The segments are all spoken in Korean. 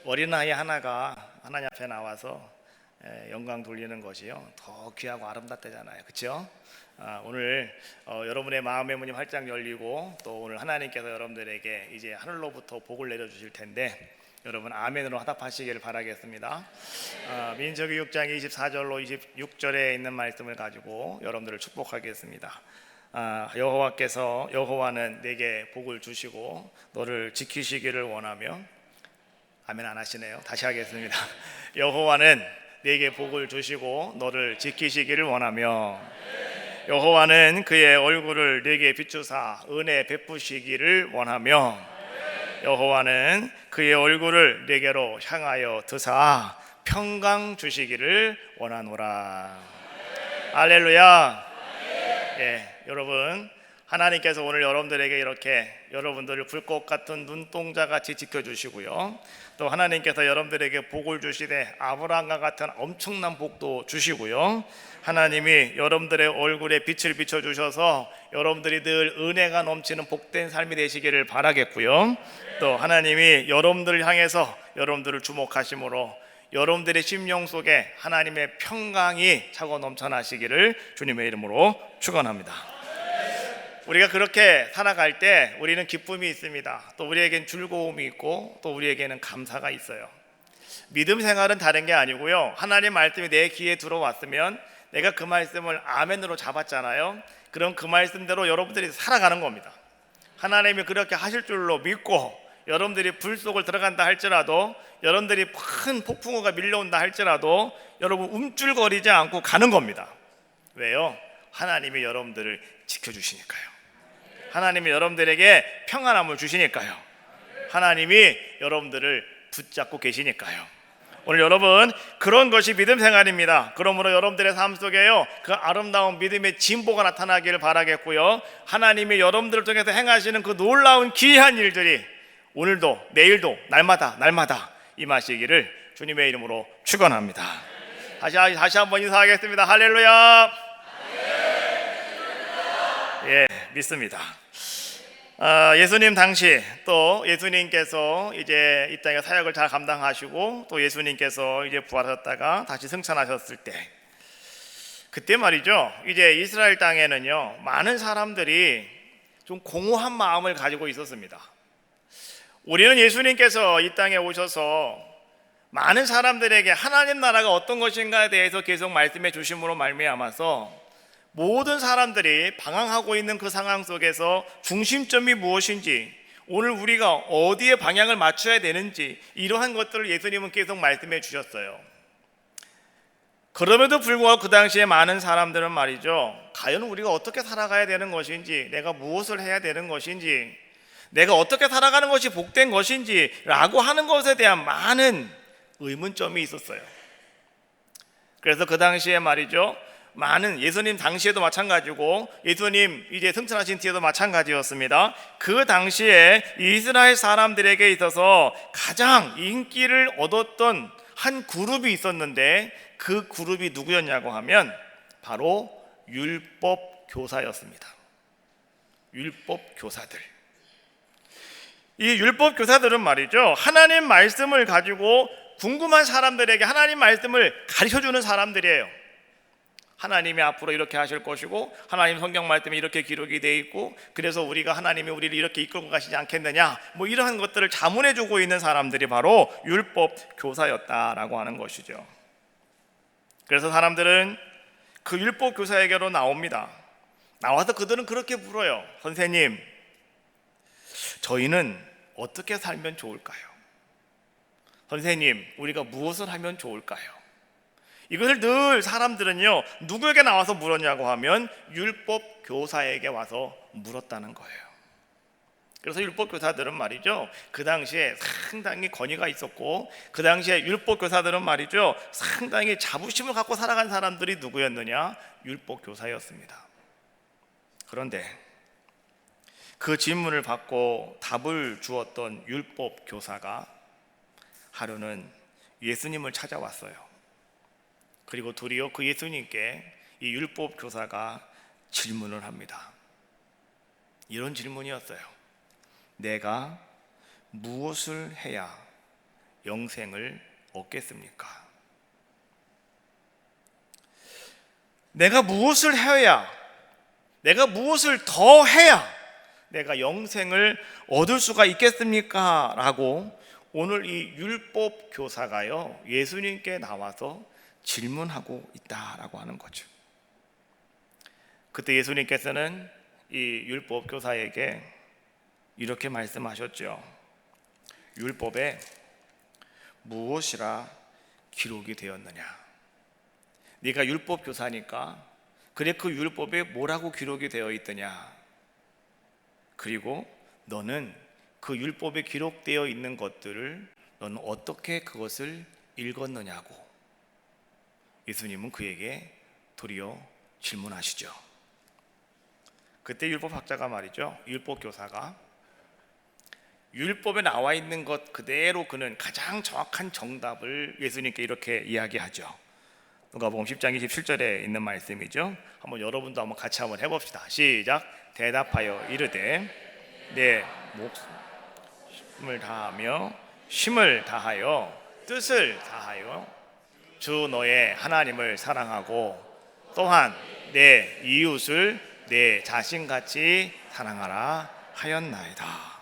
어린아이 하나가 하나님 앞에 나와서 영광 돌리는 것이요 더 귀하고 아름답다잖아요. 그렇죠? 오늘 여러분의 마음의 문이 활짝 열리고 또 오늘 하나님께서 여러분들에게 이제 하늘로부터 복을 내려주실 텐데 여러분 아멘으로 화답하시기를 바라겠습니다. 민수기 6장 24절로 26절에 있는 말씀을 가지고 여러분들을 축복하겠습니다. 여호와는 내게 복을 주시고 너를 지키시기를 원하며, 아멘 안 하시네요. 다시 하겠습니다. 여호와는 내게 복을 주시고 너를 지키시기를 원하며, 여호와는 그의 얼굴을 내게 비추사 은혜 베푸시기를 원하며, 여호와는 그의 얼굴을 내게로 향하여 드사 평강 주시기를 원하노라. 할렐루야. 여러분, 하나님께서 오늘 여러분들에게 이렇게 여러분들을 불꽃 같은 눈동자같이 지켜주시고요, 또 하나님께서 여러분들에게 복을 주시되 아브라함과 같은 엄청난 복도 주시고요, 하나님이 여러분들의 얼굴에 빛을 비춰주셔서 여러분들이 늘 은혜가 넘치는 복된 삶이 되시기를 바라겠고요, 또 하나님이 여러분들을 향해서 여러분들을 주목하심으로 여러분들의 심령 속에 하나님의 평강이 차고 넘쳐나시기를 주님의 이름으로 축원합니다. 우리가 그렇게 살아갈 때 우리는 기쁨이 있습니다. 또 우리에겐 즐거움이 있고 또 우리에게는 감사가 있어요. 믿음 생활은 다른 게 아니고요, 하나님 말씀이 내 귀에 들어왔으면 내가 그 말씀을 아멘으로 잡았잖아요. 그럼 그 말씀대로 여러분들이 살아가는 겁니다. 하나님이 그렇게 하실 줄로 믿고 여러분들이 불 속을 들어간다 할지라도, 여러분들이 큰 폭풍우가 밀려온다 할지라도 여러분 움찔거리지 않고 가는 겁니다. 왜요? 하나님이 여러분들을 지켜주시니까요. 하나님이 여러분들에게 평안함을 주시니까요. 하나님이 여러분들을 붙잡고 계시니까요. 오늘 여러분, 그런 것이 믿음 생활입니다. 그러므로 여러분들의 삶 속에요 그 아름다운 믿음의 진보가 나타나기를 바라겠고요, 하나님이 여러분들을 통해서 행하시는 그 놀라운 귀한 일들이 오늘도 내일도 날마다 임하시기를 주님의 이름으로 축원합니다. 다시 한번 인사하겠습니다. 할렐루야. 믿습니다. 예수님 당시 또 예수님께서 이제 이 땅에 사역을 잘 감당하시고 또 예수님께서 이제 부활하셨다가 다시 승천하셨을 때, 그때 말이죠, 이제 이스라엘 땅에는요 많은 사람들이 좀 공허한 마음을 가지고 있었습니다. 우리는 예수님께서 이 땅에 오셔서 많은 사람들에게 하나님 나라가 어떤 것인가에 대해서 계속 말씀해 주심으로 말미암아서 모든 사람들이 방황하고 있는 그 상황 속에서 중심점이 무엇인지, 오늘 우리가 어디에 방향을 맞춰야 되는지, 이러한 것들을 예수님은 계속 말씀해 주셨어요. 그럼에도 불구하고 그 당시에 많은 사람들은 말이죠, 과연 우리가 어떻게 살아가야 되는 것인지, 내가 무엇을 해야 되는 것인지, 내가 어떻게 살아가는 것이 복된 것인지 라고 하는 것에 대한 많은 의문점이 있었어요. 그래서 그 당시에 말이죠, 많은, 예수님 당시에도 마찬가지고 예수님 이제 승천하신 뒤에도 마찬가지였습니다. 그 당시에 이스라엘 사람들에게 있어서 가장 인기를 얻었던 한 그룹이 있었는데, 그 그룹이 누구였냐고 하면 바로 율법 교사였습니다. 율법 교사들. 이 율법 교사들은 말이죠, 하나님 말씀을 가지고 궁금한 사람들에게 하나님 말씀을 가르쳐주는 사람들이에요. 하나님이 앞으로 이렇게 하실 것이고, 하나님 성경 말씀이 이렇게 기록이 되어 있고, 그래서 우리가 하나님이 우리를 이렇게 이끌고 가시지 않겠느냐, 뭐 이러한 것들을 자문해주고 있는 사람들이 바로 율법 교사였다라고 하는 것이죠. 그래서 사람들은 그 율법 교사에게로 나옵니다. 나와서 그들은 그렇게 물어요. 선생님, 저희는 어떻게 살면 좋을까요? 선생님, 우리가 무엇을 하면 좋을까요? 이것을 늘 사람들은요 누구에게 나와서 물었냐고 하면 율법 교사에게 와서 물었다는 거예요. 그래서 율법 교사들은 말이죠, 그 당시에 상당히 권위가 있었고, 그 당시에 율법 교사들은 말이죠 상당히 자부심을 갖고 살아간 사람들이 누구였느냐? 율법 교사였습니다. 그런데 그 질문을 받고 답을 주었던 율법 교사가 하루는 예수님을 찾아왔어요. 그리고 도리어 그 예수님께 이 율법 교사가 질문을 합니다. 이런 질문이었어요. 내가 무엇을 해야 영생을 얻겠습니까? 내가 무엇을 해야, 내가 무엇을 더 해야 내가 영생을 얻을 수가 있겠습니까? 라고 오늘 이 율법 교사가요, 예수님께 나와서 질문하고 있다라고 하는 거죠. 그때 예수님께서는 이 율법 교사에게 이렇게 말씀하셨죠. 율법에 무엇이라 기록이 되었느냐? 네가 율법 교사니까 그래, 그 율법에 뭐라고 기록이 되어 있더냐? 그리고 너는 그 율법에 기록되어 있는 것들을 너는 어떻게 그것을 읽었느냐고 예수님은 그에게 도리어 질문하시죠. 그때 율법학자가 말이죠, 율법교사가 율법에 나와 있는 것 그대로 그는 가장 정확한 정답을 예수님께 이렇게 이야기하죠. 누가복음 10장 27절에 있는 말씀이죠. 한번 여러분도 한번 같이 한번 해봅시다. 시작. 대답하여 이르되 내 목숨을 다하며 힘을 다하여 뜻을 다하여 주 너의 하나님을 사랑하고 또한 내 이웃을 내 자신같이 사랑하라 하였나이다.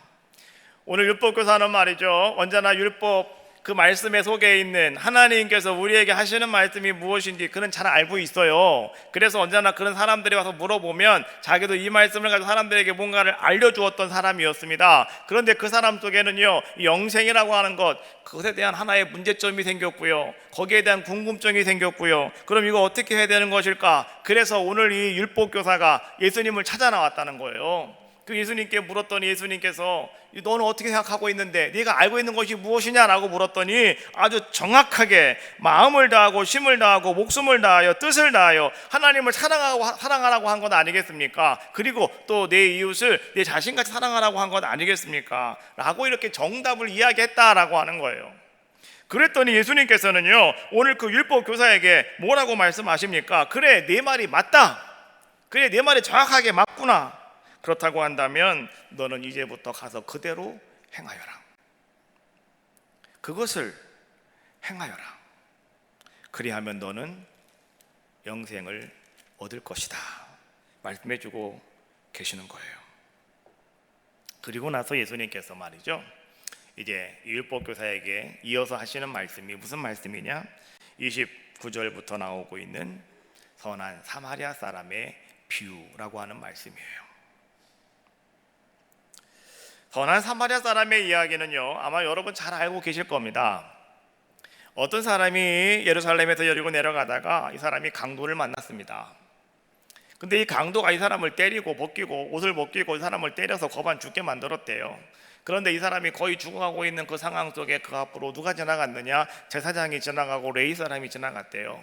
오늘 율법교사는 말이죠, 언제나 율법 그 말씀의 속에 있는 하나님께서 우리에게 하시는 말씀이 무엇인지 그는 잘 알고 있어요. 그래서 언제나 그런 사람들이 와서 물어보면 자기도 이 말씀을 가지고 사람들에게 뭔가를 알려주었던 사람이었습니다. 그런데 그 사람 속에는요, 영생이라고 하는 것, 그것에 대한 하나의 문제점이 생겼고요, 거기에 대한 궁금증이 생겼고요. 그럼 이거 어떻게 해야 되는 것일까? 그래서 오늘 이 율법교사가 예수님을 찾아 나왔다는 거예요. 그 예수님께 물었더니 예수님께서 너는 어떻게 생각하고 있는데 네가 알고 있는 것이 무엇이냐라고 물었더니 아주 정확하게 마음을 다하고 힘을 다하고 목숨을 다하여 뜻을 다하여 하나님을 사랑하라고 한 것 아니겠습니까? 그리고 또 내 이웃을 내 자신같이 사랑하라고 한 것 아니겠습니까? 라고 이렇게 정답을 이야기했다라고 하는 거예요. 그랬더니 예수님께서는요, 오늘 그 율법 교사에게 뭐라고 말씀하십니까? 그래, 내 말이 맞다. 그래, 내 말이 정확하게 맞구나. 그렇다고 한다면 너는 이제부터 가서 그대로 행하여라. 그것을 행하여라. 그리하면 너는 영생을 얻을 것이다. 말씀해주고 계시는 거예요. 그리고 나서 예수님께서 말이죠, 이제 율법교사에게 이어서 하시는 말씀이 무슨 말씀이냐? 29절부터 나오고 있는 선한 사마리아 사람의 비유라고 하는 말씀이에요. 선한 사마리아 사람의 이야기는요, 아마 여러분 잘 알고 계실 겁니다. 어떤 사람이 예루살렘에서 여리고 내려가다가 이 사람이 강도를 만났습니다. 근데 이 강도가 이 사람을 때리고 벗기고 옷을 벗기고 이 사람을 때려서 거반 죽게 만들었대요. 그런데 이 사람이 거의 죽어가고 있는 그 상황 속에 그 앞으로 누가 지나갔느냐? 제사장이 지나가고 레위 사람이 지나갔대요.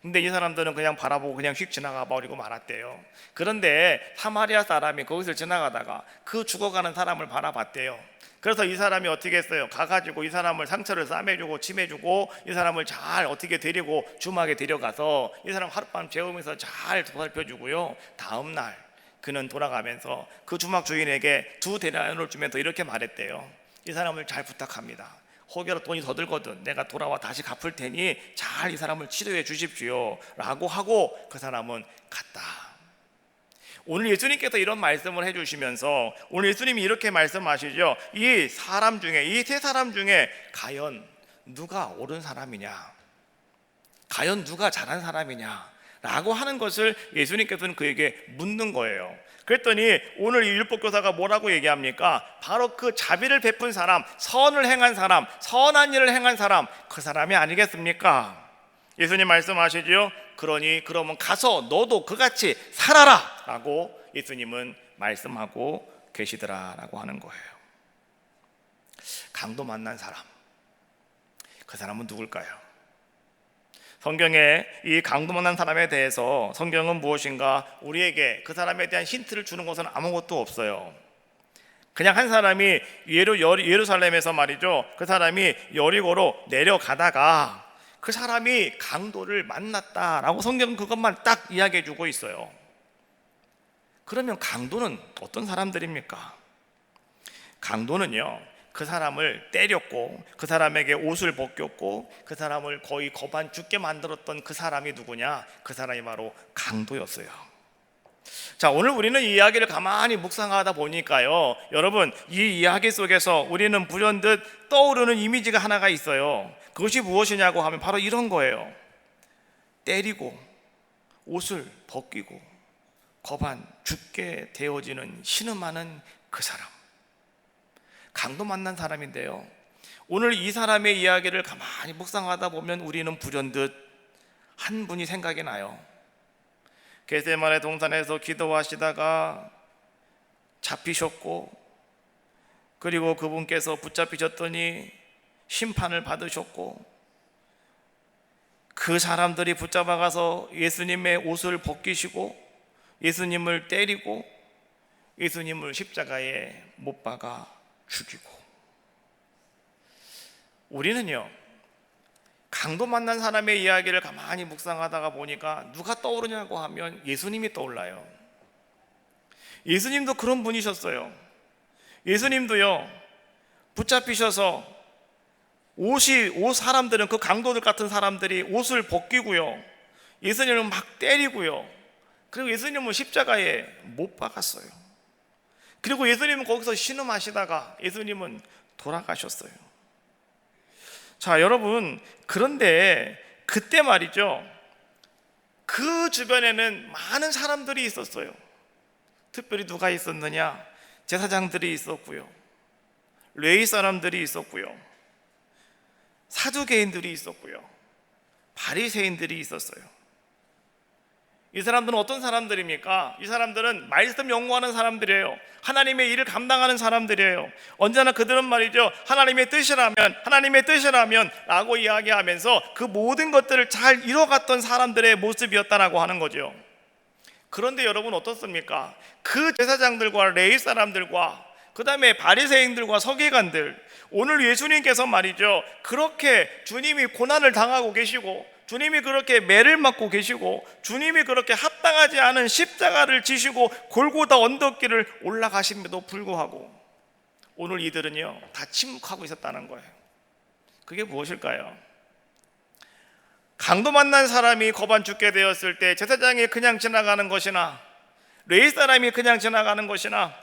근데 이 사람들은 그냥 바라보고 그냥 휙 지나가 버리고 말았대요. 그런데 사마리아 사람이 거기서 지나가다가 그 죽어가는 사람을 바라봤대요. 그래서 이 사람이 어떻게 했어요? 가가지고 이 사람을 상처를 싸매주고 침해주고 이 사람을 잘 어떻게 데리고 주막에 데려가서 이 사람 하룻밤 재우면서 잘 보살펴주고요, 다음날 그는 돌아가면서 그 주막 주인에게 2데나리온을 주면서 이렇게 말했대요. 이 사람을 잘 부탁합니다. 혹여라도 돈이 더 들거든 내가 돌아와 다시 갚을 테니 잘 이 사람을 치료해 주십시오 라고 하고 그 사람은 갔다. 오늘 예수님께서 이런 말씀을 해주시면서 오늘 예수님이 이렇게 말씀하시죠. 이 사람 중에, 이 세 사람 중에 과연 누가 옳은 사람이냐, 과연 누가 잘한 사람이냐 라고 하는 것을 예수님께서는 그에게 묻는 거예요. 그랬더니 오늘 이 율법교사가 뭐라고 얘기합니까? 바로 그 자비를 베푼 사람, 선을 행한 사람, 선한 일을 행한 사람, 그 사람이 아니겠습니까? 예수님 말씀하시죠. 그러면 가서 너도 그같이 살아라 라고 예수님은 말씀하고 계시더라라고 하는 거예요. 강도 만난 사람, 그 사람은 누굴까요? 성경에 이 강도 만난 사람에 대해서 성경은 무엇인가 우리에게 그 사람에 대한 힌트를 주는 것은 아무것도 없어요. 그냥 한 사람이 예루살렘에서 말이죠, 그 사람이 여리고로 내려가다가 그 사람이 강도를 만났다라고 성경은 그것만 딱 이야기해 주고 있어요. 그러면 강도는 어떤 사람들입니까? 강도는요, 그 사람을 때렸고 그 사람에게 옷을 벗겼고 그 사람을 거의 거반 죽게 만들었던 그 사람이 누구냐? 그 사람이 바로 강도였어요. 자, 오늘 우리는 이 이야기를 가만히 묵상하다 보니까요, 여러분, 이 이야기 속에서 우리는 불현듯 떠오르는 이미지가 하나가 있어요. 그것이 무엇이냐고 하면 바로 이런 거예요. 때리고 옷을 벗기고 거반 죽게 되어지는 신음하는 그 사람, 강도 만난 사람인데요, 오늘 이 사람의 이야기를 가만히 묵상하다 보면 우리는 불현듯 한 분이 생각이 나요. 겟세마네 동산에서 기도하시다가 잡히셨고, 그리고 그분께서 붙잡히셨더니 심판을 받으셨고, 그 사람들이 붙잡아가서 예수님의 옷을 벗기시고 예수님을 때리고 예수님을 십자가에 못 박아 죽이고, 우리는요, 강도 만난 사람의 이야기를 가만히 묵상하다가 보니까 누가 떠오르냐고 하면 예수님이 떠올라요. 예수님도 그런 분이셨어요. 예수님도요, 붙잡히셔서 옷 사람들은, 그 강도들 같은 사람들이 옷을 벗기고요, 예수님을 막 때리고요, 그리고 예수님을 십자가에 못 박았어요. 그리고 예수님은 거기서 신음하시다가 예수님은 돌아가셨어요. 자, 여러분, 그런데 그때 말이죠, 그 주변에는 많은 사람들이 있었어요. 특별히 누가 있었느냐? 제사장들이 있었고요, 레위 사람들이 있었고요, 사두개인들이 있었고요, 바리새인들이 있었어요. 이 사람들은 어떤 사람들입니까? 이 사람들은 말씀 연구하는 사람들이에요. 하나님의 일을 감당하는 사람들이에요. 언제나 그들은 말이죠, 하나님의 뜻이라면 라고 이야기하면서 그 모든 것들을 잘 이뤄갔던 사람들의 모습이었다라고 하는 거죠. 그런데 여러분 어떻습니까? 그 제사장들과 레위 사람들과 그 다음에 바리새인들과 서기관들, 오늘 예수님께서 말이죠, 그렇게 주님이 고난을 당하고 계시고 주님이 그렇게 매를 맞고 계시고 주님이 그렇게 합당하지 않은 십자가를 지시고 골고다 언덕길을 올라가심에도 불구하고 오늘 이들은요, 다 침묵하고 있었다는 거예요. 그게 무엇일까요? 강도 만난 사람이 거반 죽게 되었을 때 제사장이 그냥 지나가는 것이나 레위 사람이 그냥 지나가는 것이나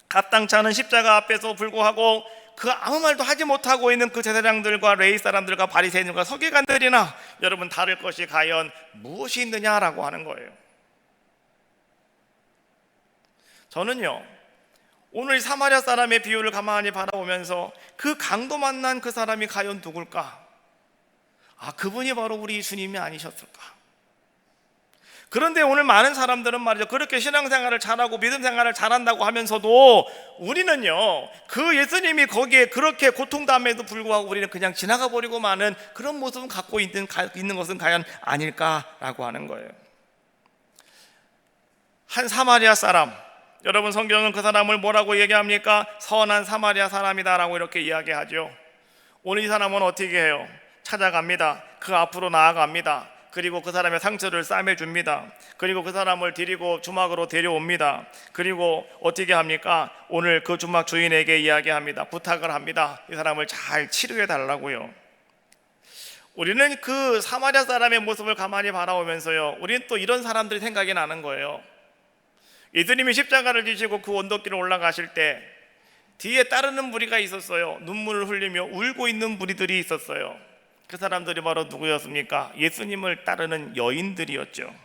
합당치 않은 십자가 앞에서 불구하고 그 아무 말도 하지 못하고 있는 그 제사장들과 레위 사람들과 바리새인들과 서기관들이나 여러분 다를 것이 과연 무엇이 있느냐라고 하는 거예요. 저는요, 오늘 사마리아 사람의 비유를 가만히 바라보면서 그 강도 만난 그 사람이 과연 누굴까? 그분이 바로 우리 주님이 아니셨을까? 그런데 오늘 많은 사람들은 말이죠, 그렇게 신앙생활을 잘하고 믿음 생활을 잘한다고 하면서도 우리는요, 그 예수님이 거기에 그렇게 고통담에도 불구하고 우리는 그냥 지나가 버리고 마는 그런 모습을 갖고 있는 것은 과연 아닐까라고 하는 거예요. 한 사마리아 사람, 여러분 성경은 그 사람을 뭐라고 얘기합니까? 선한 사마리아 사람이다라고 이렇게 이야기하죠. 오늘 이 사람은 어떻게 해요? 찾아갑니다. 그 앞으로 나아갑니다. 그리고 그 사람의 상처를 싸매줍니다. 그리고 그 사람을 데리고 주막으로 데려옵니다. 그리고 어떻게 합니까? 오늘 그 주막 주인에게 이야기합니다. 부탁을 합니다. 이 사람을 잘 치료해 달라고요. 우리는 그 사마리아 사람의 모습을 가만히 바라보면서요, 우리는 또 이런 사람들이 생각이 나는 거예요. 예수님이 십자가를 지시고 그 언덕길을 올라가실 때 뒤에 따르는 무리가 있었어요. 눈물을 흘리며 울고 있는 무리들이 있었어요. 그 사람들이 바로 누구였습니까? 예수님을 따르는 여인들이었죠.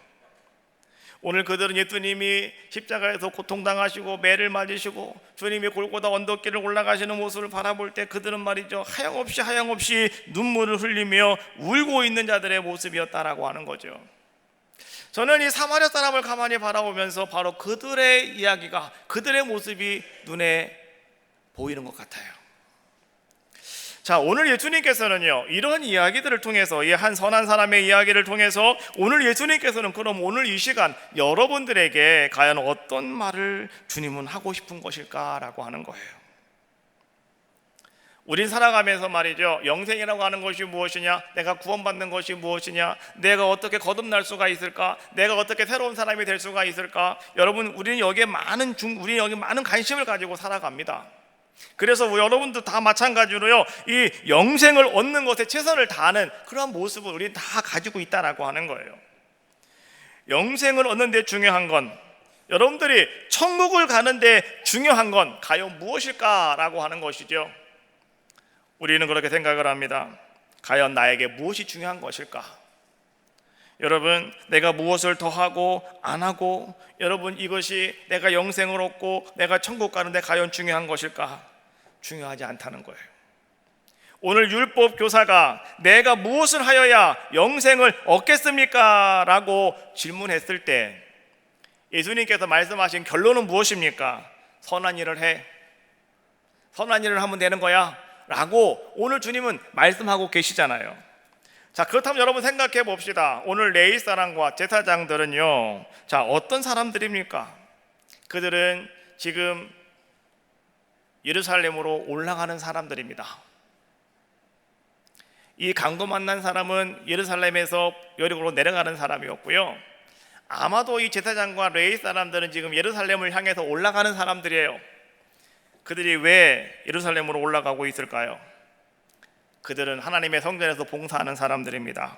오늘 그들은 예수님이 십자가에서 고통당하시고 매를 맞으시고 주님이 골고다 언덕길을 올라가시는 모습을 바라볼 때 그들은 말이죠, 하염없이 눈물을 흘리며 울고 있는 자들의 모습이었다라고 하는 거죠. 저는 이 사마리아 사람을 가만히 바라보면서 바로 그들의 이야기가, 그들의 모습이 눈에 보이는 것 같아요. 자, 오늘 예수님께서는요, 이런 이야기들을 통해서, 이 한 선한 사람의 이야기를 통해서 오늘 예수님께서는 그럼 오늘 이 시간 여러분들에게 과연 어떤 말을 주님은 하고 싶은 것일까라고 하는 거예요. 우린 살아가면서 말이죠, 영생이라고 하는 것이 무엇이냐, 내가 구원받는 것이 무엇이냐, 내가 어떻게 거듭날 수가 있을까, 내가 어떻게 새로운 사람이 될 수가 있을까. 여러분, 우리는 여기에 많은 관심을 가지고 살아갑니다. 그래서 여러분도 다 마찬가지로요, 이 영생을 얻는 것에 최선을 다하는 그러한 모습을 우리 다 가지고 있다라고 하는 거예요. 영생을 얻는 데 중요한 건, 여러분들이 천국을 가는데 중요한 건 과연 무엇일까라고 하는 것이죠. 우리는 그렇게 생각을 합니다. 과연 나에게 무엇이 중요한 것일까? 여러분, 내가 무엇을 더 하고 안 하고, 여러분, 이것이 내가 영생을 얻고 내가 천국 가는데 과연 중요한 것일까? 중요하지 않다는 거예요. 오늘 율법 교사가 내가 무엇을 하여야 영생을 얻겠습니까? 라고 질문했을 때 예수님께서 말씀하신 결론은 무엇입니까? 선한 일을 해, 선한 일을 하면 되는 거야 라고 오늘 주님은 말씀하고 계시잖아요. 자, 그렇다면 여러분 생각해 봅시다. 오늘 레위 사람과 제사장들은요, 자, 어떤 사람들입니까? 그들은 지금 예루살렘으로 올라가는 사람들입니다. 이 강도 만난 사람은 예루살렘에서 여리고로 내려가는 사람이었고요, 아마도 이 제사장과 레위 사람들은 지금 예루살렘을 향해서 올라가는 사람들이에요. 그들이 왜 예루살렘으로 올라가고 있을까요? 그들은 하나님의 성전에서 봉사하는 사람들입니다.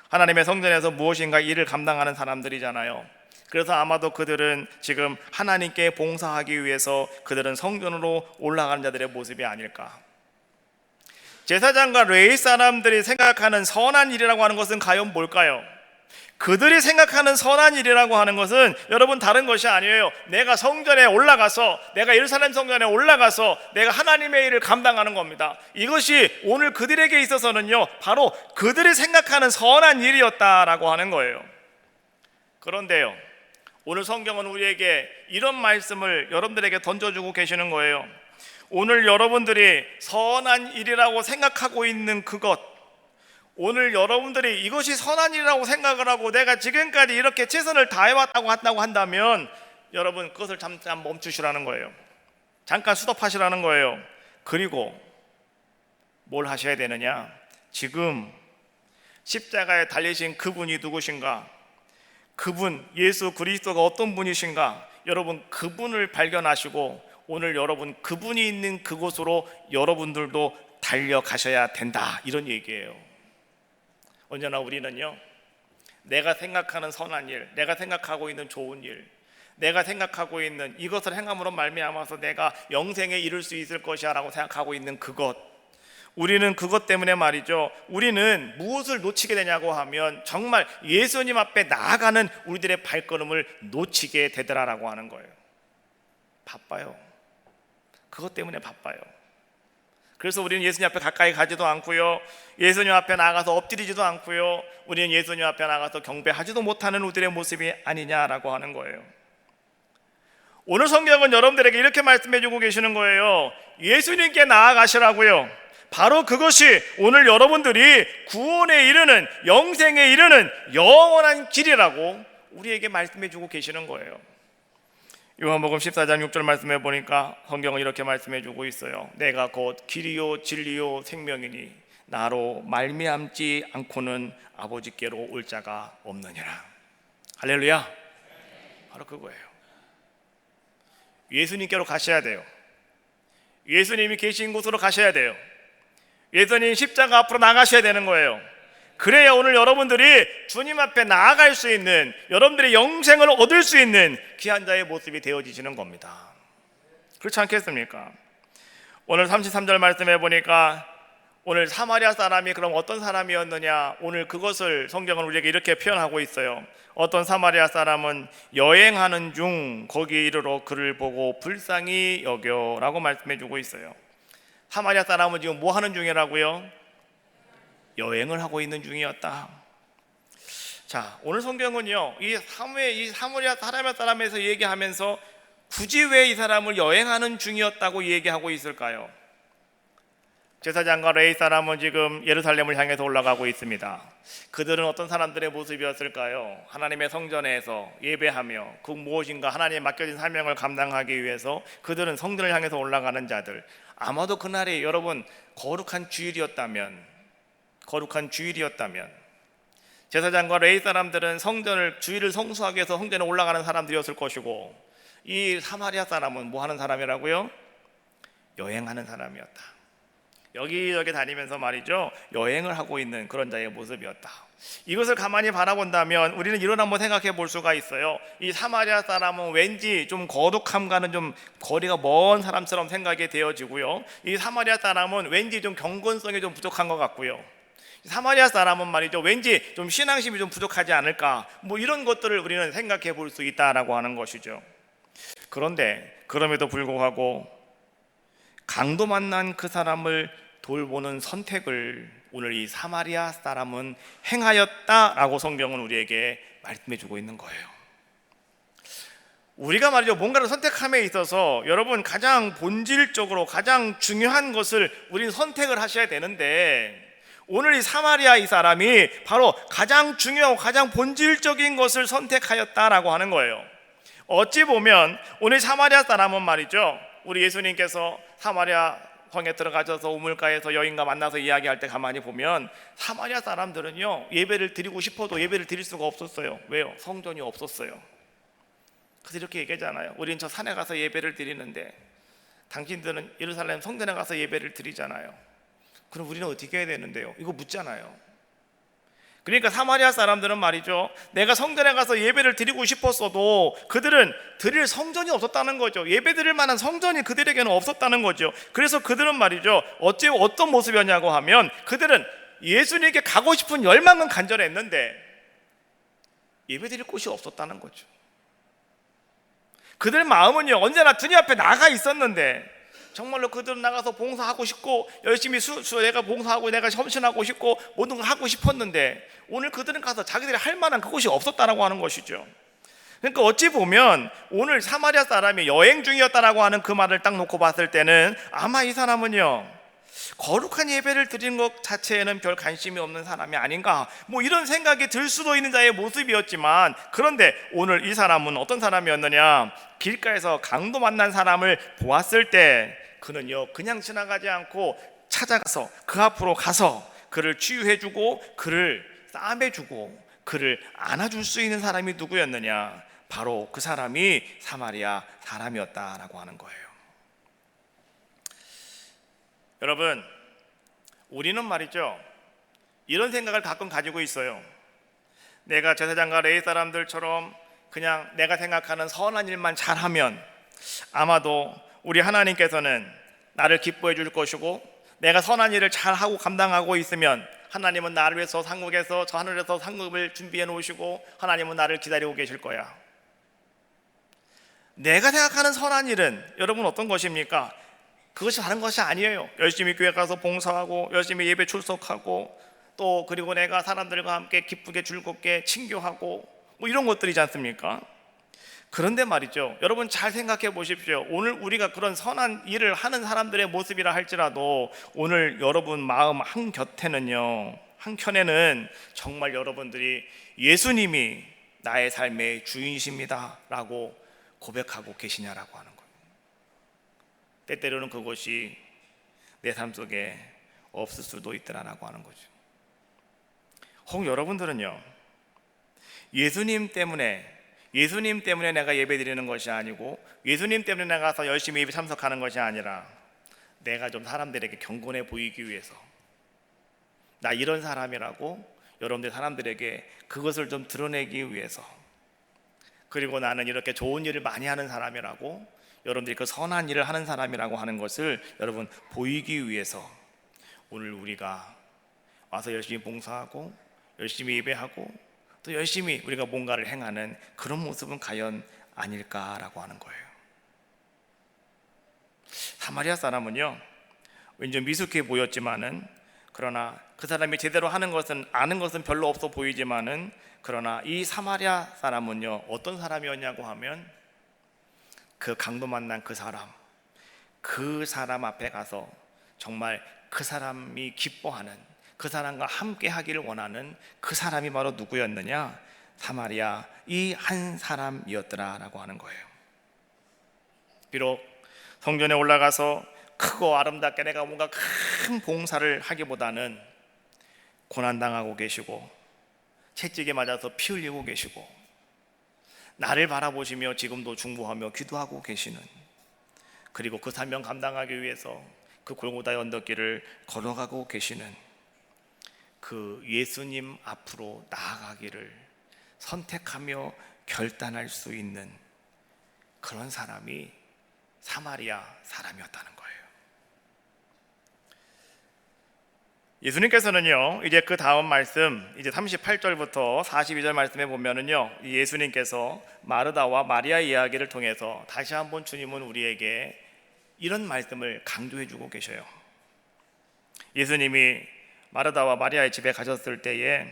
하나님의 성전에서 무엇인가 일을 감당하는 사람들이잖아요. 그래서 아마도 그들은 지금 하나님께 봉사하기 위해서 그들은 성전으로 올라가는 자들의 모습이 아닐까. 제사장과 레위 사람들이 생각하는 선한 일이라고 하는 것은 과연 뭘까요? 그들이 생각하는 선한 일이라고 하는 것은 여러분 다른 것이 아니에요. 내가 성전에 올라가서, 내가 예루살렘 성전에 올라가서 내가 하나님의 일을 감당하는 겁니다. 이것이 오늘 그들에게 있어서는요, 바로 그들이 생각하는 선한 일이었다라고 하는 거예요. 그런데요, 오늘 성경은 우리에게 이런 말씀을 여러분들에게 던져주고 계시는 거예요. 오늘 여러분들이 선한 일이라고 생각하고 있는 그것, 오늘 여러분들이 이것이 선한 일이라고 생각을 하고 내가 지금까지 이렇게 최선을 다해왔다고 한다면 여러분 그것을 잠깐 멈추시라는 거예요. 잠깐 스톱하시라는 거예요. 그리고 뭘 하셔야 되느냐? 지금 십자가에 달리신 그분이 누구신가? 그분 예수 그리스도가 어떤 분이신가? 여러분 그분을 발견하시고 오늘 여러분 그분이 있는 그곳으로 여러분들도 달려가셔야 된다, 이런 얘기예요. 언제나 우리는요, 내가 생각하는 선한 일, 내가 생각하고 있는 좋은 일, 내가 생각하고 있는 이것을 행함으로 말미암아서 내가 영생에 이를 수 있을 것이야 라고 생각하고 있는 그것, 우리는 그것 때문에 말이죠, 우리는 무엇을 놓치게 되냐고 하면 정말 예수님 앞에 나아가는 우리들의 발걸음을 놓치게 되더라라고 하는 거예요. 바빠요. 그것 때문에 바빠요. 그래서 우리는 예수님 앞에 가까이 가지도 않고요, 예수님 앞에 나가서 엎드리지도 않고요, 우리는 예수님 앞에 나가서 경배하지도 못하는 우리들의 모습이 아니냐라고 하는 거예요. 오늘 성경은 여러분들에게 이렇게 말씀해주고 계시는 거예요. 예수님께 나아가시라고요. 바로 그것이 오늘 여러분들이 구원에 이르는, 영생에 이르는 영원한 길이라고 우리에게 말씀해주고 계시는 거예요. 요한복음 14장 6절 말씀해 보니까 성경은 이렇게 말씀해 주고 있어요. 내가 곧 길이요 진리요 생명이니 나로 말미암지 않고는 아버지께로 올 자가 없느니라. 할렐루야. 바로 그거예요. 예수님께로 가셔야 돼요. 예수님이 계신 곳으로 가셔야 돼요. 예수님 십자가 앞으로 나가셔야 되는 거예요. 그래야 오늘 여러분들이 주님 앞에 나아갈 수 있는, 여러분들의 영생을 얻을 수 있는 귀한 자의 모습이 되어지시는 겁니다. 그렇지 않겠습니까? 오늘 33절 말씀해 보니까 오늘 사마리아 사람이 그럼 어떤 사람이었느냐, 오늘 그것을 성경은 우리에게 이렇게 표현하고 있어요. 어떤 사마리아 사람은 여행하는 중 거기 이르러 그를 보고 불쌍히 여겨라고 말씀해 주고 있어요. 사마리아 사람은 지금 뭐 하는 중이라고요? 여행을 하고 있는 중이었다. 자, 오늘 성경은요, 이 사마리아 사람에서 얘기하면서 굳이 왜 이 사람을 여행하는 중이었다고 얘기하고 있을까요? 제사장과 레위 사람은 지금 예루살렘을 향해서 올라가고 있습니다. 그들은 어떤 사람들의 모습이었을까요? 하나님의 성전에서 예배하며 그 무엇인가 하나님의 맡겨진 사명을 감당하기 위해서 그들은 성전을 향해서 올라가는 자들. 아마도 그날이 여러분 거룩한 주일이었다면 제사장과 레위 사람들은 주일을 성수하기 위해서 성전에 올라가는 사람들이었을 것이고, 이 사마리아 사람은 뭐 하는 사람이라고요? 여행하는 사람이었다. 여기저기 다니면서 말이죠, 여행을 하고 있는 그런 자의 모습이었다. 이것을 가만히 바라본다면 우리는 이런 한번 생각해 볼 수가 있어요. 이 사마리아 사람은 왠지 좀 거룩함과는 좀 거리가 먼 사람처럼 생각이 되어지고요, 이 사마리아 사람은 왠지 좀 경건성이 좀 부족한 것 같고요, 사마리아 사람은 말이죠, 왠지 좀 신앙심이 좀 부족하지 않을까, 이런 것들을 우리는 생각해 볼 수 있다라고 하는 것이죠. 그런데 그럼에도 불구하고 강도 만난 그 사람을 돌보는 선택을 오늘 이 사마리아 사람은 행하였다라고 성경은 우리에게 말씀해 주고 있는 거예요. 우리가 말이죠, 뭔가를 선택함에 있어서 여러분 가장 본질적으로 가장 중요한 것을 우리는 선택을 하셔야 되는데, 오늘 이 사마리아 이 사람이 바로 가장 중요하고 가장 본질적인 것을 선택하였다라고 하는 거예요. 어찌 보면 오늘 사마리아 사람은 말이죠, 우리 예수님께서 사마리아 성에 들어가셔서 우물가에서 여인과 만나서 이야기할 때 가만히 보면 사마리아 사람들은요, 예배를 드리고 싶어도 예배를 드릴 수가 없었어요. 왜요? 성전이 없었어요. 그래서 이렇게 얘기하잖아요. 우리는 저 산에 가서 예배를 드리는데 당신들은 예루살렘 성전에 가서 예배를 드리잖아요. 그럼 우리는 어떻게 해야 되는데요? 이거 묻잖아요. 그러니까 사마리아 사람들은 말이죠, 내가 성전에 가서 예배를 드리고 싶었어도 그들은 드릴 성전이 없었다는 거죠. 예배 드릴 만한 성전이 그들에게는 없었다는 거죠. 그래서 그들은 말이죠, 어떤 모습이었냐고 하면 그들은 예수님께 가고 싶은 열망은 간절했는데 예배 드릴 곳이 없었다는 거죠. 그들 마음은요, 언제나 주님 앞에 나가 있었는데 정말로 그들은 나가서 봉사하고 싶고 열심히 내가 봉사하고 내가 헌신하고 싶고 모든 걸 하고 싶었는데 오늘 그들은 가서 자기들이 할 만한 그곳이 없었다라고 하는 것이죠. 그러니까 어찌 보면 오늘 사마리아 사람이 여행 중이었다라고 하는 그 말을 딱 놓고 봤을 때는 아마 이 사람은요, 거룩한 예배를 드리는 것 자체에는 별 관심이 없는 사람이 아닌가, 이런 생각이 들 수도 있는 자의 모습이었지만, 그런데 오늘 이 사람은 어떤 사람이었느냐, 길가에서 강도 만난 사람을 보았을 때 그는요, 그냥 지나가지 않고 찾아가서 그 앞으로 가서 그를 치유해주고 그를 싸매주고 그를 안아줄 수 있는 사람이 누구였느냐, 바로 그 사람이 사마리아 사람이었다라고 하는 거예요. 여러분, 우리는 말이죠, 이런 생각을 가끔 가지고 있어요. 내가 제사장과 레위 사람들처럼 그냥 내가 생각하는 선한 일만 잘하면 아마도 우리 하나님께서는 나를 기뻐해 줄 것이고, 내가 선한 일을 잘하고 감당하고 있으면 하나님은 나를 위해서 상국에서 저 하늘에서 상급을 준비해 놓으시고 하나님은 나를 기다리고 계실 거야. 내가 생각하는 선한 일은 여러분 어떤 것입니까? 그것이 다른 것이 아니에요. 열심히 교회 가서 봉사하고 열심히 예배 출석하고 또 그리고 내가 사람들과 함께 기쁘게 즐겁게 친교하고 이런 것들이지 않습니까? 그런데 말이죠, 여러분 잘 생각해 보십시오. 오늘 우리가 그런 선한 일을 하는 사람들의 모습이라 할지라도 오늘 여러분 마음 한켠에는 정말 여러분들이 예수님이 나의 삶의 주인이십니다 라고 고백하고 계시냐라고 하는 거예요. 때때로는 그것이 내 삶 속에 없을 수도 있더라라고 하는 거죠. 혹 여러분들은요, 예수님 때문에 내가 예배 드리는 것이 아니고 예수님 때문에 내가 가서 열심히 예배 참석하는 것이 아니라 내가 좀 사람들에게 경건해 보이기 위해서, 나 이런 사람이라고 여러분들 사람들에게 그것을 좀 드러내기 위해서, 그리고 나는 이렇게 좋은 일을 많이 하는 사람이라고 여러분들이 그 선한 일을 하는 사람이라고 하는 것을 여러분 보이기 위해서 오늘 우리가 와서 열심히 봉사하고 열심히 예배하고 또 열심히 우리가 뭔가를 행하는 그런 모습은 과연 아닐까라고 하는 거예요. 사마리아 사람은요, 왠지 미숙해 보였지만은, 그러나 그 사람이 제대로 아는 것은 별로 없어 보이지만은, 그러나 이 사마리아 사람은요, 어떤 사람이었냐고 하면 그 강도 만난 그 사람 앞에 가서 정말 그 사람이 기뻐하는, 그 사람과 함께 하기를 원하는 그 사람이 바로 누구였느냐, 사마리아 이 한 사람이었더라라고 하는 거예요. 비록 성전에 올라가서 크고 아름답게 내가 뭔가 큰 봉사를 하기보다는 고난당하고 계시고 채찍에 맞아서 피 흘리고 계시고 나를 바라보시며 지금도 중보하며 기도하고 계시는 그리고 그 사명 감당하기 위해서 그 골고다의 언덕길을 걸어가고 계시는 그 예수님 앞으로 나아가기를 선택하며 결단할 수 있는 그런 사람이 사마리아 사람이었다는 거예요. 예수님께서는요, 이제 그 다음 말씀, 이제 38절부터 42절 말씀에 보면은요, 예수님께서 마르다와 마리아 이야기를 통해서 다시 한번 주님은 우리에게 이런 말씀을 강조해 주고 계셔요. 예수님이 마르다와 마리아의 집에 가셨을 때에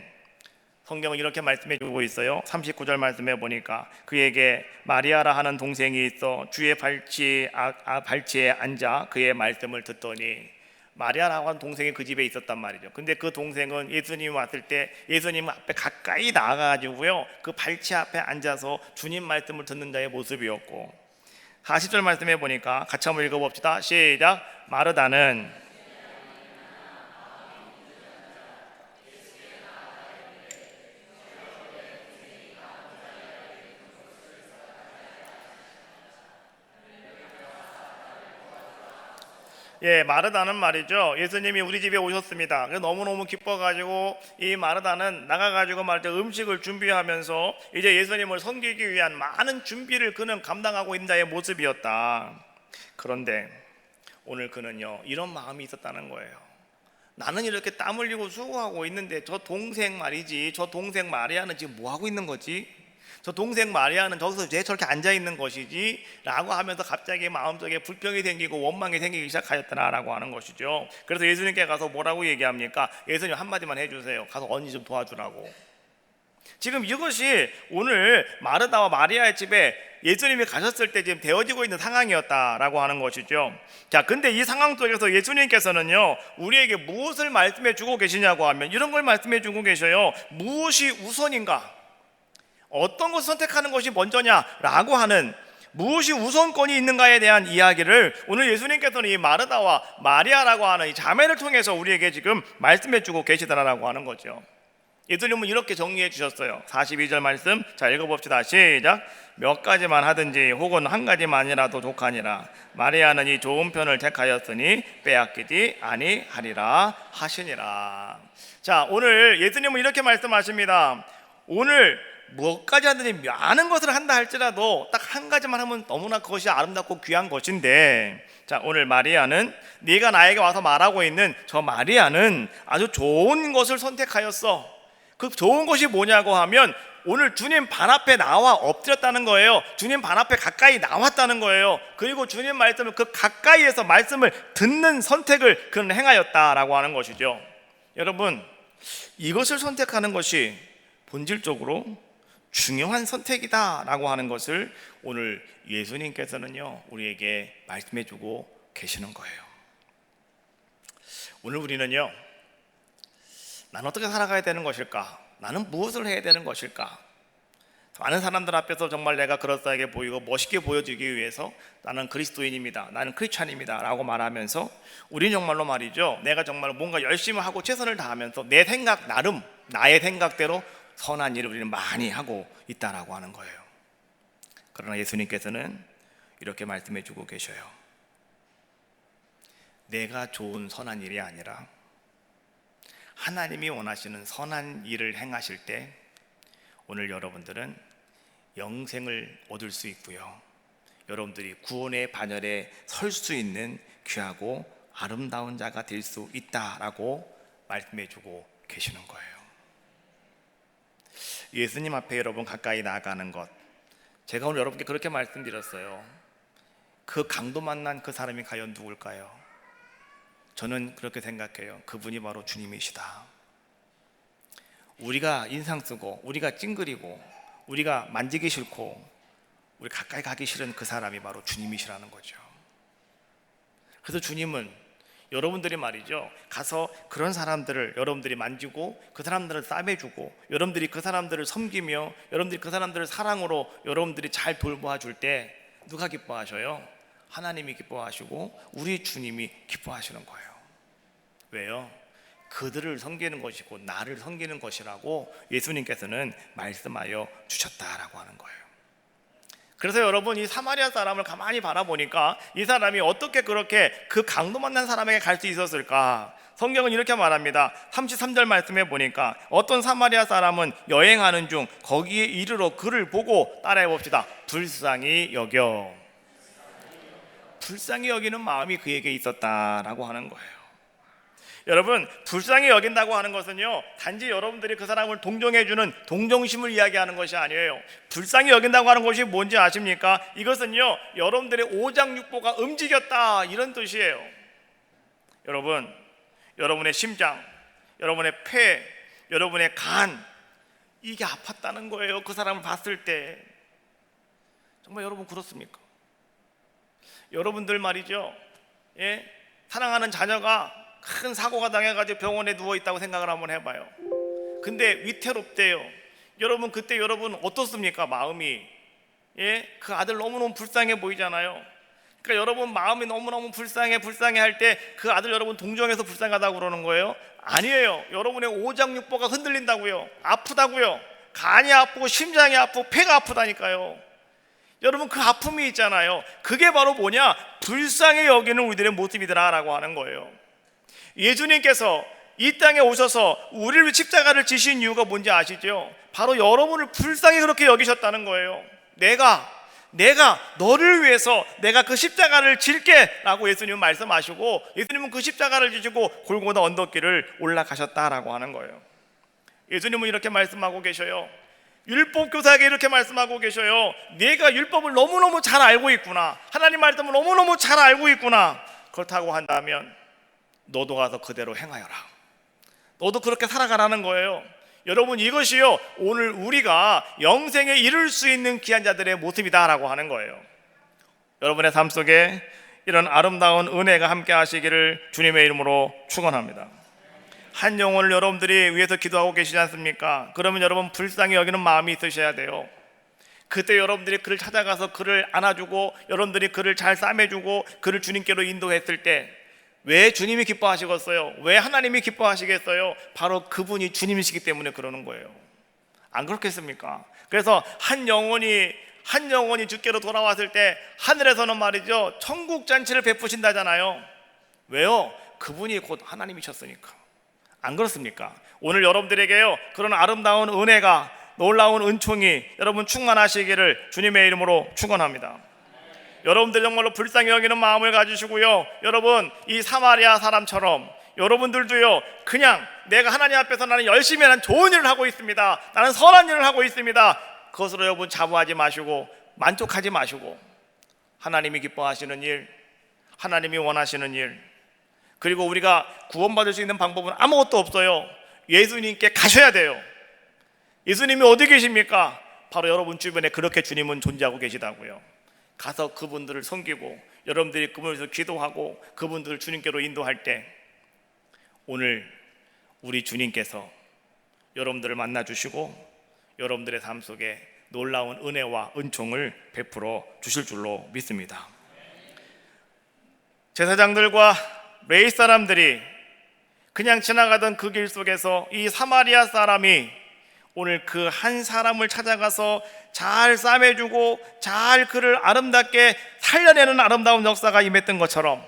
성경은 이렇게 말씀해 주고 있어요. 39절 말씀해 보니까 그에게 마리아라 하는 동생이 있어 주의 발치에 앉아 그의 말씀을 듣더니, 마리아라고 하는 동생이 그 집에 있었단 말이죠. 근데 그 동생은 예수님 왔을 때 예수님 앞에 가까이 나가가지고요, 그 발치 앞에 앉아서 주님 말씀을 듣는 자의 모습이었고, 40절 말씀해 보니까 같이 한번 읽어봅시다. 시작. 마르다는 마르다는 말이죠, 예수님이 우리 집에 오셨습니다. 그래서 너무너무 기뻐가지고 이 마르다는 나가가지고 말이죠, 음식을 준비하면서 이제 예수님을 섬기기 위한 많은 준비를 그는 감당하고 있는 자의 모습이었다. 그런데 오늘 그는요, 이런 마음이 있었다는 거예요. 나는 이렇게 땀 흘리고 수고하고 있는데 저 동생 말이지, 저 동생 마리아는 지금 뭐 하고 있는 거지? 저 동생 마리아는 저기서 왜 저렇게 앉아 있는 것이지? 라고 하면서 갑자기 마음속에 불평이 생기고 원망이 생기기 시작하였다라고 하는 것이죠. 그래서 예수님께 가서 뭐라고 얘기합니까? 예수님 한마디만 해주세요. 가서 언니 좀 도와주라고. 지금 이것이 오늘 마르다와 마리아의 집에 예수님이 가셨을 때 지금 되어지고 있는 상황이었다라고 하는 것이죠. 자, 근데 이 상황 속에서 예수님께서는요, 우리에게 무엇을 말씀해 주고 계시냐고 하면 이런 걸 말씀해 주고 계셔요. 무엇이 우선인가? 어떤 것을 선택하는 것이 먼저냐라고 하는, 무엇이 우선권이 있는가에 대한 이야기를 오늘 예수님께서는 이 마르다와 마리아라고 하는 이 자매를 통해서 우리에게 지금 말씀해 주고 계시다라고 하는 거죠. 예수님은 이렇게 정리해 주셨어요. 42절 말씀, 자 읽어봅시다. 시작. 몇 가지만 하든지 혹은 한 가지만이라도 족하니라. 마리아는 이 좋은 편을 택하였으니 빼앗기지 아니하리라 하시니라. 자, 오늘 예수님은 이렇게 말씀하십니다. 오늘 뭐까지 하든지 많은 것을 한다 할지라도 딱 한 가지만 하면 너무나 그것이 아름답고 귀한 것인데, 자, 오늘 마리아는, 네가 나에게 와서 말하고 있는 저 마리아는 아주 좋은 것을 선택하였어. 그 좋은 것이 뭐냐고 하면 오늘 주님 발 앞에 나와 엎드렸다는 거예요. 주님 발 앞에 가까이 나왔다는 거예요. 그리고 주님 말씀을 그 가까이에서 말씀을 듣는 선택을 그는 행하였다라고 하는 것이죠. 여러분, 이것을 선택하는 것이 본질적으로 중요한 선택이다라고 하는 것을 오늘 예수님께서는요, 우리에게 말씀해 주고 계시는 거예요. 오늘 우리는요, 나는 어떻게 살아가야 되는 것일까? 나는 무엇을 해야 되는 것일까? 많은 사람들 앞에서 정말 내가 그럴싸하게 보이고 멋있게 보여지기 위해서 나는 그리스도인입니다, 나는 크리스찬입니다 라고 말하면서 우리는 정말로 말이죠, 내가 정말 뭔가 열심히 하고 최선을 다하면서 내 생각 나름, 나의 생각대로 선한 일을 우리는 많이 하고 있다라고 하는 거예요. 그러나 예수님께서는 이렇게 말씀해 주고 계셔요. 내가 좋은 선한 일이 아니라 하나님이 원하시는 선한 일을 행하실 때 오늘 여러분들은 영생을 얻을 수 있고요, 여러분들이 구원의 반열에 설 수 있는 귀하고 아름다운 자가 될 수 있다라고 말씀해 주고 계시는 거예요. 예수님 앞에 여러분 가까이 나아가는 것, 제가 오늘 여러분께 그렇게 말씀드렸어요. 그 강도 만난 그 사람이 과연 누굴까요? 저는 그렇게 생각해요. 그분이 바로 주님이시다. 우리가 인상 쓰고 우리가 찡그리고 우리가 만지기 싫고 우리 가까이 가기 싫은 그 사람이 바로 주님이시라는 거죠. 그래서 주님은 여러분들이 말이죠, 가서 그런 사람들을 여러분들이 만지고 그 사람들을 싸매주고 여러분들이 그 사람들을 섬기며 여러분들이 그 사람들을 사랑으로 여러분들이 잘 돌보아줄 때 누가 기뻐하셔요? 하나님이 기뻐하시고 우리 주님이 기뻐하시는 거예요. 왜요? 그들을 섬기는 것이고 나를 섬기는 것이라고 예수님께서는 말씀하여 주셨다라고 하는 거예요. 그래서 여러분, 이 사마리아 사람을 가만히 바라보니까 이 사람이 어떻게 그렇게 그 강도 만난 사람에게 갈 수 있었을까? 성경은 이렇게 말합니다. 33절 말씀에 보니까 어떤 사마리아 사람은 여행하는 중 거기에 이르러 그를 보고, 따라해 봅시다, 불쌍히 여겨. 불쌍히 여기는 마음이 그에게 있었다라고 하는 거예요. 여러분, 불쌍히 여긴다고 하는 것은요, 단지 여러분들이 그 사람을 동정해주는 동정심을 이야기하는 것이 아니에요. 불쌍히 여긴다고 하는 것이 뭔지 아십니까? 이것은요, 여러분들의 오장육부가 움직였다, 이런 뜻이에요. 여러분, 여러분의 심장, 여러분의 폐, 여러분의 간, 이게 아팠다는 거예요. 그 사람을 봤을 때. 정말 여러분 그렇습니까? 여러분들 말이죠, 사랑하는 자녀가 큰 사고가 당해가지고 병원에 누워있다고 생각을 한번 해봐요. 근데 위태롭대요. 여러분, 그때 여러분 어떻습니까? 마음이. 그 아들 너무너무 불쌍해 보이잖아요. 그러니까 여러분 마음이 너무너무 불쌍해 할 때 그 아들 여러분 동정해서 불쌍하다고 그러는 거예요? 아니에요. 여러분의 오장육부가 흔들린다고요. 아프다고요. 간이 아프고 심장이 아프고 폐가 아프다니까요. 여러분, 그 아픔이 있잖아요. 그게 바로 뭐냐? 불쌍히 여기는 우리들의 모습이더라라고 하는 거예요. 예수님께서 이 땅에 오셔서 우리를 위해 십자가를 지신 이유가 뭔지 아시죠? 바로 여러분을 불쌍히 그렇게 여기셨다는 거예요. 내가 너를 위해서 내가 그 십자가를 질게 라고 예수님은 말씀하시고, 예수님은 그 십자가를 지시고 골고다 언덕길을 올라가셨다라고 하는 거예요. 예수님은 이렇게 말씀하고 계셔요. 율법교사에게 이렇게 말씀하고 계셔요. 네가 율법을 너무너무 잘 알고 있구나. 하나님 말씀을 너무너무 잘 알고 있구나. 그렇다고 한다면 너도 가서 그대로 행하여라. 너도 그렇게 살아가라는 거예요. 여러분, 이것이요, 오늘 우리가 영생에 이룰 수 있는 귀한 자들의 모습이다라고 하는 거예요. 여러분의 삶 속에 이런 아름다운 은혜가 함께 하시기를 주님의 이름으로 축원합니다. 한 영혼을 여러분들이 위해서 기도하고 계시지 않습니까? 그러면 여러분 불쌍히 여기는 마음이 있으셔야 돼요. 그때 여러분들이 그를 찾아가서 그를 안아주고, 여러분들이 그를 잘 싸매주고 그를 주님께로 인도했을 때 왜 주님이 기뻐하시겠어요? 왜 하나님이 기뻐하시겠어요? 바로 그분이 주님이시기 때문에 그러는 거예요. 안 그렇겠습니까? 그래서 한 영혼이 주께로 돌아왔을 때 하늘에서는 말이죠, 천국 잔치를 베푸신다잖아요. 왜요? 그분이 곧 하나님이셨으니까. 안 그렇습니까? 오늘 여러분들에게요, 그런 아름다운 은혜가, 놀라운 은총이 여러분 충만하시기를 주님의 이름으로 축원합니다. 여러분들 정말로 불쌍히 여기는 마음을 가지시고요, 여러분 이 사마리아 사람처럼 여러분들도요, 그냥 내가 하나님 앞에서 나는 열심히 하는 좋은 일을 하고 있습니다, 나는 선한 일을 하고 있습니다, 그것으로 여러분 자부하지 마시고 만족하지 마시고, 하나님이 기뻐하시는 일, 하나님이 원하시는 일, 그리고 우리가 구원받을 수 있는 방법은 아무것도 없어요. 예수님께 가셔야 돼요. 예수님이 어디 계십니까? 바로 여러분 주변에 그렇게 주님은 존재하고 계시다고요. 가서 그분들을 섬기고 여러분들이 그분에서 기도하고 그분들을 주님께로 인도할 때, 오늘 우리 주님께서 여러분들을 만나주시고 여러분들의 삶 속에 놀라운 은혜와 은총을 베풀어 주실 줄로 믿습니다. 제사장들과 레위 사람들이 그냥 지나가던 그 길 속에서 이 사마리아 사람이 오늘 그 한 사람을 찾아가서 잘 싸매주고 잘 그를 아름답게 살려내는 아름다운 역사가 임했던 것처럼,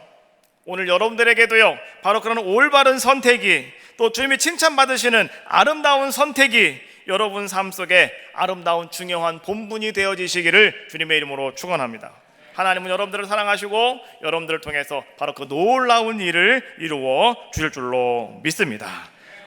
오늘 여러분들에게도요, 바로 그런 올바른 선택이, 또 주님이 칭찬받으시는 아름다운 선택이 여러분 삶 속에 아름다운 중요한 본분이 되어지시기를 주님의 이름으로 축원합니다. 하나님은 여러분들을 사랑하시고 여러분들을 통해서 바로 그 놀라운 일을 이루어 주실 줄로 믿습니다.